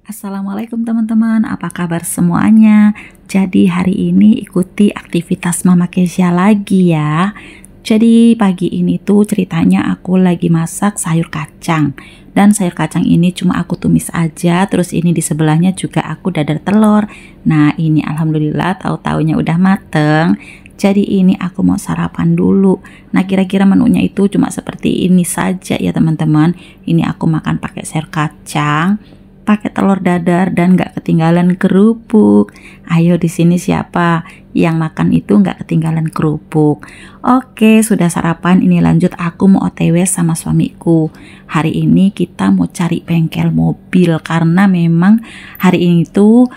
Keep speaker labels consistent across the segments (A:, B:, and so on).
A: Assalamualaikum teman-teman, apa kabar semuanya? Jadi hari ini ikuti aktivitas Mama Kesya lagi ya. Jadi pagi ini tuh ceritanya aku lagi masak sayur kacang. Dan sayur kacang ini cuma aku tumis aja, terus ini di sebelahnya juga aku dadar telur. Nah ini alhamdulillah tahu-taunya udah mateng. Jadi ini aku mau sarapan dulu. Nah kira-kira menunya itu cuma seperti ini saja ya teman-teman. Ini aku makan pakai sayur kacang, pakai telur dadar, dan nggak ketinggalan kerupuk. Ayo di sini siapa yang makan itu nggak ketinggalan kerupuk? Oke, sudah sarapan, ini lanjut aku mau OTW sama suamiku. Hari ini kita mau cari bengkel mobil karena memang hari ini tuh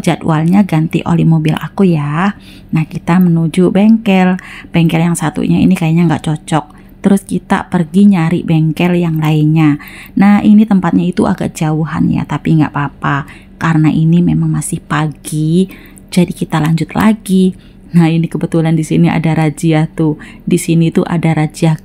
A: jadwalnya ganti oli mobil aku ya. Nah kita menuju bengkel yang satunya ini kayaknya nggak cocok. Terus kita pergi nyari bengkel yang lainnya. Nah ini tempatnya itu agak jauhan ya, tapi nggak apa-apa karena ini memang masih pagi. Jadi kita lanjut lagi. Nah ini kebetulan di sini ada razia tuh. Di sini tuh ada razia,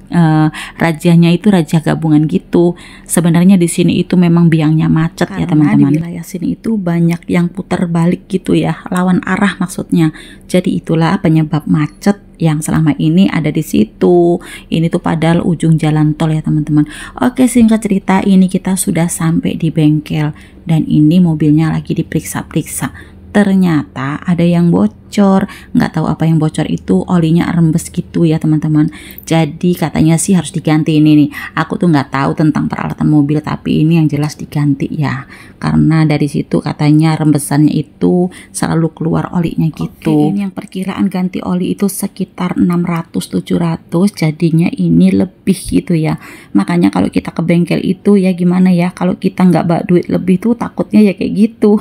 A: razianya itu razia gabungan gitu. Sebenarnya di sini itu memang biangnya macet ya teman-teman. Di wilayah sini itu banyak yang putar balik gitu ya, lawan arah maksudnya. Jadi itulah penyebab macet yang selama ini ada di situ. Ini tuh padahal ujung jalan tol ya teman-teman. Oke, singkat cerita ini kita sudah sampai di bengkel dan ini mobilnya lagi diperiksa-periksa. Ternyata ada yang bocor, nggak tahu apa yang bocor itu, olinya rembes gitu ya teman-teman. Jadi katanya sih harus diganti ini nih. Aku tuh nggak tahu tentang peralatan mobil, tapi ini yang jelas diganti ya. Karena dari situ katanya rembesannya itu selalu keluar olinya gitu. Oke, ini yang perkiraan ganti oli itu sekitar 600-700, jadinya ini lebih gitu ya. Makanya kalau kita ke bengkel itu ya gimana ya, kalau kita nggak bawa duit lebih tuh takutnya ya kayak gitu.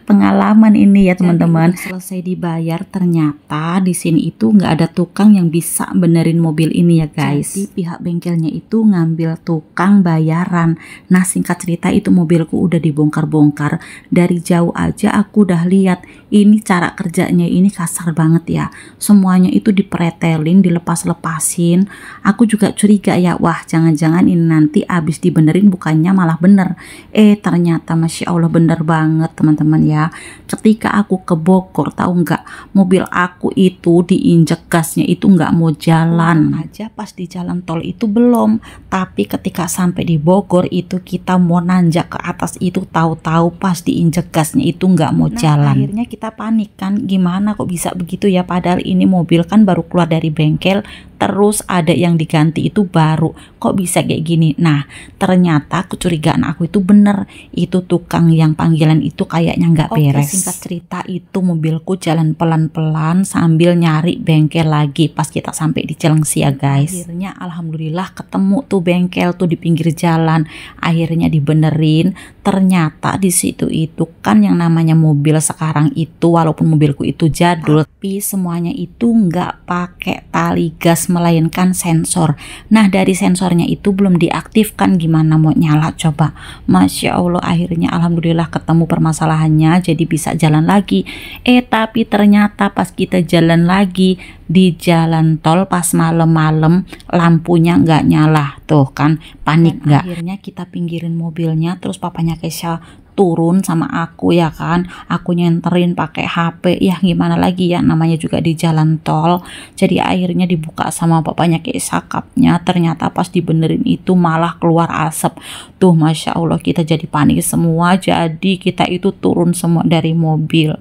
A: Pengalaman ini ya teman-teman. Selesai dibayar ternyata di sini itu nggak ada tukang yang bisa benerin mobil ini ya guys. Jadi pihak bengkelnya itu ngambil tukang bayaran. Nah singkat cerita itu mobilku udah dibongkar-bongkar. Dari jauh aja aku udah lihat ini cara kerjanya ini kasar banget ya. Semuanya itu dipretelin, dilepas-lepasin. Aku juga curiga ya, wah jangan-jangan ini nanti abis dibenerin bukannya malah bener. Ternyata Masya Allah bener banget teman-teman ya. Ketika aku ke Bogor, tahu nggak, mobil aku itu diinjek gasnya itu nggak mau jalan aja. Pas di jalan tol itu belum, tapi ketika sampai di Bogor itu kita mau nanjak ke atas itu tahu-tahu pas diinjek gasnya itu nggak mau jalan. Akhirnya kita panik kan, gimana kok bisa begitu ya, padahal ini mobil kan baru keluar dari bengkel, terus ada yang diganti itu baru, kok bisa kayak gini. Nah ternyata kecurigaan aku itu bener, itu tukang yang panggilan itu kayaknya nggak beres. Singkat cerita itu mobilku jalan pelan-pelan sambil nyari bengkel lagi pas kita sampai di Cilengsi ya guys. Akhirnya alhamdulillah ketemu tuh bengkel tuh di pinggir jalan, akhirnya dibenerin. Ternyata di situ itu kan yang namanya mobil sekarang itu, walaupun mobilku itu jadul, tapi semuanya itu nggak pakai tali gas melainkan sensor. Nah dari sensornya itu belum diaktifkan, gimana mau nyala coba. Masya Allah akhirnya alhamdulillah ketemu permasalahannya, jadi bisa jalan lagi. Tapi ternyata pas kita jalan lagi di jalan tol pas malam-malam lampunya nggak nyala tuh kan, panik nggak. Akhirnya kita pinggirin mobilnya, terus papanya Kesya turun sama aku ya kan, aku nyenterin pakai HP ya, gimana lagi ya namanya juga di jalan tol. Jadi akhirnya dibuka sama bapaknya Kesya kapnya, ternyata pas dibenerin itu malah keluar asap tuh. Masya Allah kita jadi panik semua, jadi kita itu turun semua dari mobil.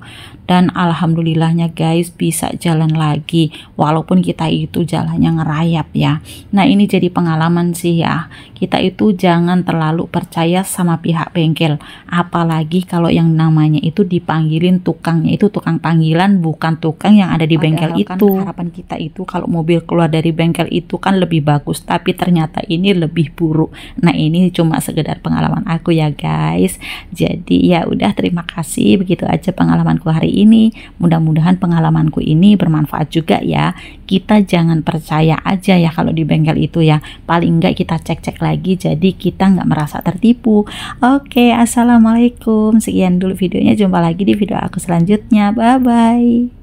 A: Dan alhamdulillahnya guys bisa jalan lagi, walaupun kita itu jalannya ngerayap ya. Nah ini jadi pengalaman sih ya, kita itu jangan terlalu percaya sama pihak bengkel, apalagi kalau yang namanya itu dipanggilin tukangnya itu tukang panggilan, bukan tukang yang ada di bengkel itu. Kan harapan kita itu kalau mobil keluar dari bengkel itu kan lebih bagus, tapi ternyata ini lebih buruk. Nah ini cuma sekedar pengalaman aku ya guys. Jadi ya udah, terima kasih, begitu aja pengalamanku hari ini. Mudah-mudahan pengalamanku ini bermanfaat juga ya. Kita jangan percaya aja ya kalau di bengkel itu ya, paling enggak kita cek-cek lagi, jadi kita nggak merasa tertipu. Oke, assalamualaikum, sekian dulu videonya, jumpa lagi di video aku selanjutnya, bye bye.